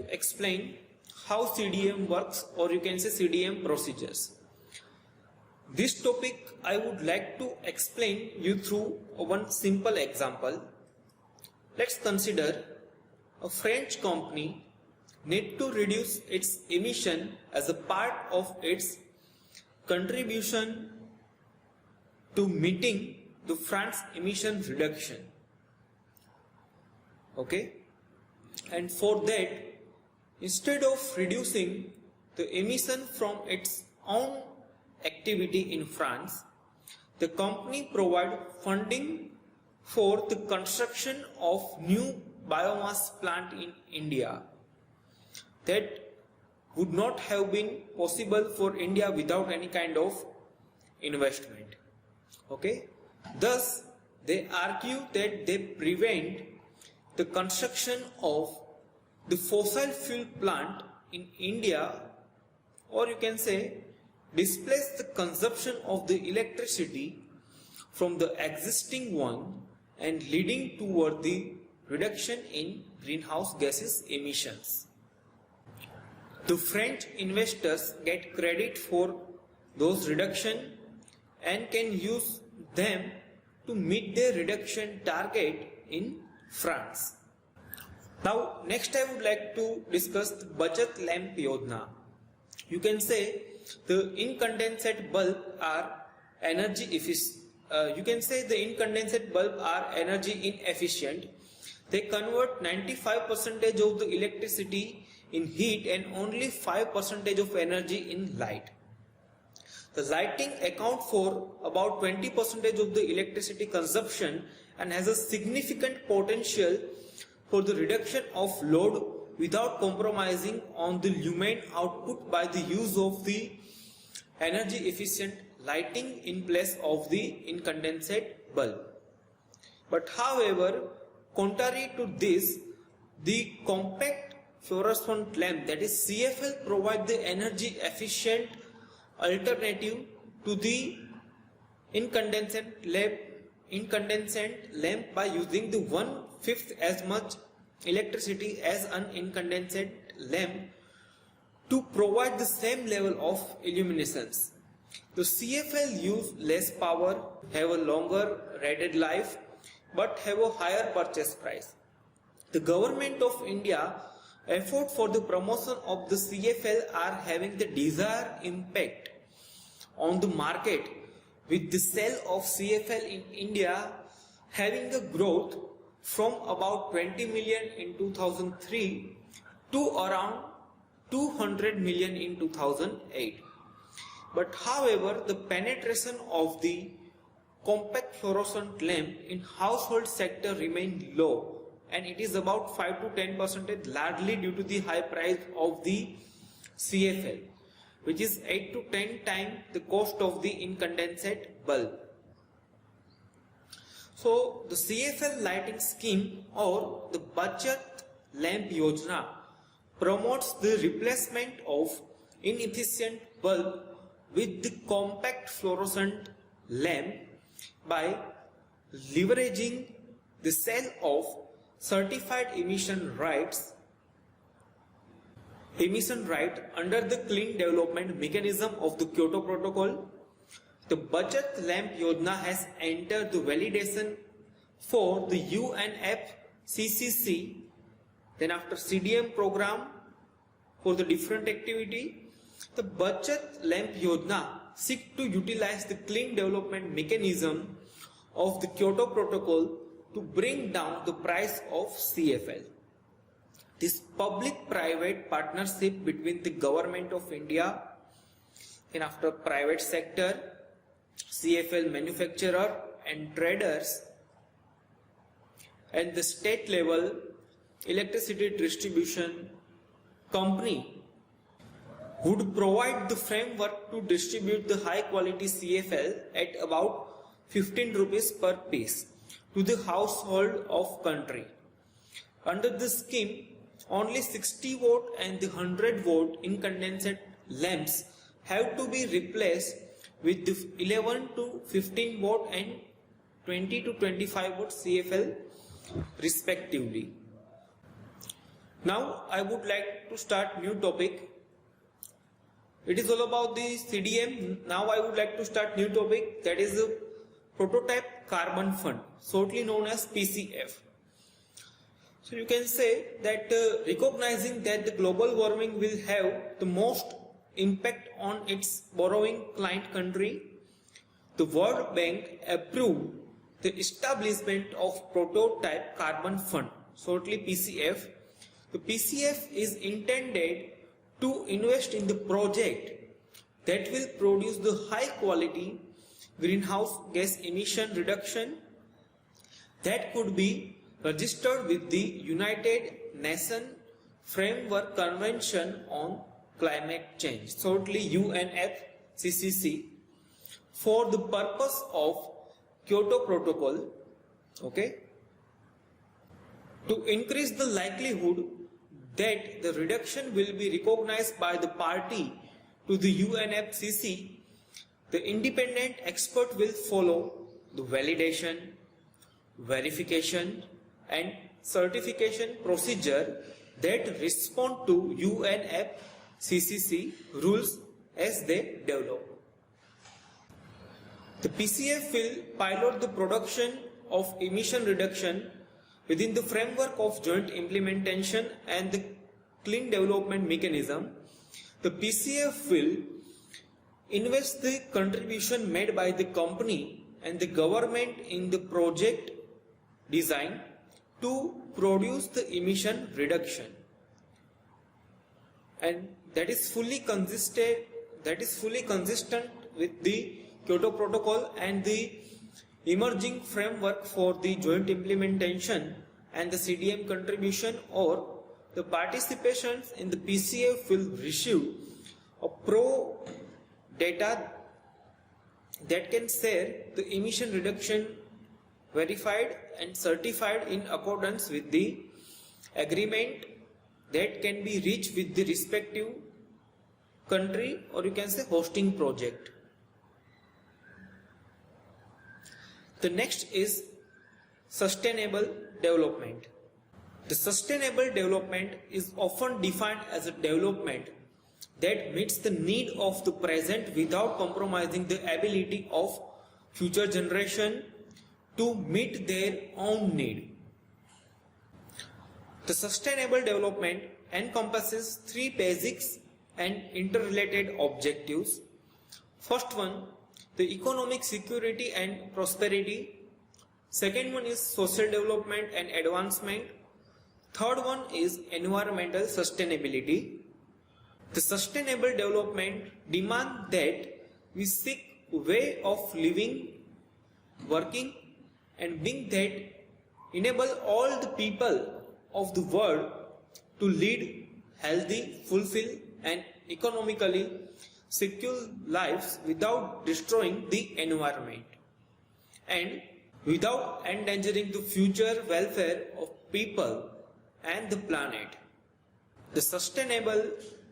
explain how CDM works, or you can say CDM procedures. This topic I would like to explain you through one simple example. Let's consider a French company need to reduce its emission as a part of its contribution to meeting the France emission reduction. Okay, and for that, instead of reducing the emission from its own activity in France, the company provide funding for the construction of new biomass plant in India. That would not have been possible for India without any kind of investment. Okay, thus they argue that they prevent the construction of the fossil fuel plant in India, or you can say displace the consumption of the electricity from the existing one and leading toward the reduction in greenhouse gases emissions. The French investors get credit for those reduction and can use them to meet their reduction target in France. Now next I would like to discuss the Bachat Lamp Yojana. You can say the incandescent bulb are energy efficient. Inefficient. They convert 95% of the electricity in heat and only 5% of energy in light. The lighting account for about 20% of the electricity consumption and has a significant potential for the reduction of load without compromising on the lumen output by the use of the energy efficient lighting in place of the incandescent bulb. But however, contrary to this, the compact fluorescent lamp, that is CFL, provide the energy efficient alternative to the incandescent lamp by using the 1/5 as much electricity as an incandescent lamp to provide the same level of illuminescence. The CFL use less power, have a longer rated life, but have a higher purchase price. The government of India effort for the promotion of the CFL are having the desired impact on the market, with the sale of CFL in India having a growth from about 20 million in 2003 to around 200 million in 2008. But however, the penetration of the compact fluorescent lamp in household sector remained low, and it is about 5 to 10%, largely due to the high price of the CFL, which is 8 to 10 times the cost of the incandescent bulb. So the CFL lighting scheme, or the Bachat Lamp Yojana, promotes the replacement of inefficient bulb with the compact fluorescent lamp by leveraging the sale of certified emission right under the clean development mechanism of the Kyoto Protocol. The Bachat Lamp Yojana has entered the validation for the UNFCCC, then after CDM program for the different activity. The Bachat Lamp Yojana seek to utilize the clean development mechanism of the Kyoto Protocol to bring down the price of CFL. This public-private partnership between the government of India and after private sector, CFL manufacturer and traders, and the state level electricity distribution company would provide the framework to distribute the high quality CFL at about 15 rupees per piece to the household of country. Under this scheme, only 60 watt and the 100 watt incandescent lamps have to be replaced with the 11 to 15 watt and 20 to 25 watt CFL respectively. Now I would like to start new topic. It is all about the CDM. Now I would like to start new topic, that is the Prototype Carbon Fund, shortly known as PCF. So you can say that recognizing that the global warming will have the most impact on its borrowing client country, the World Bank approved the establishment of Prototype Carbon Fund, shortly PCF. The PCF is intended to invest in the project that will produce the high quality greenhouse gas emission reduction that could be registered with the United Nations Framework Convention on Climate Change, shortly UNFCCC, for the purpose of Kyoto Protocol, okay, to increase the likelihood that the reduction will be recognized by the party to the UNFCCC. The independent expert will follow the validation, verification and certification procedure that respond to UNFCCC rules as they develop. The PCF will pilot the production of emission reduction within the framework of joint implementation and the clean development mechanism. The PCF will invest the contribution made by the company and the government in the project design to produce the emission reduction, and that is fully consistent with the Kyoto Protocol and the emerging framework for the joint implementation and the CDM contribution, or the participants in the PCF will receive a pro data that can share the emission reduction verified and certified in accordance with the agreement that can be reached with the respective country, or you can say hosting project. The next is sustainable development. The sustainable development is often defined as a development that meets the need of the present without compromising the ability of future generation to meet their own need. The sustainable development encompasses three basic and interrelated objectives. First one, the economic security and prosperity. Second one is social development and advancement. Third one is environmental sustainability. The sustainable development demands that we seek a way of living, working and being that enable all the people of the world to lead healthy, fulfilled and economically secure lives without destroying the environment and without endangering the future welfare of people and the planet. The sustainable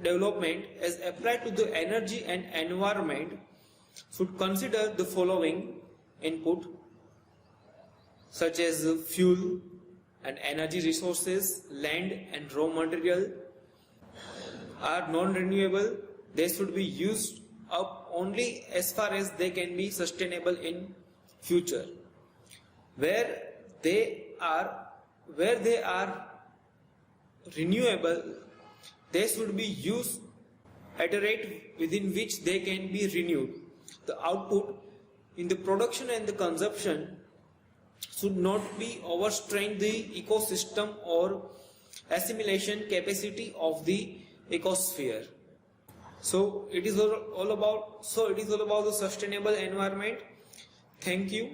development as applied to the energy and environment should consider the following input, such as fuel and energy resources, land and raw material are non-renewable. They should be used up only as far as they can be sustainable in future. Where they are renewable, they should be used at a rate within which they can be renewed. The output in the production and the consumption should not be overstrain the ecosystem or assimilation capacity of the ecosphere. So it is all about the sustainable environment. Thank you.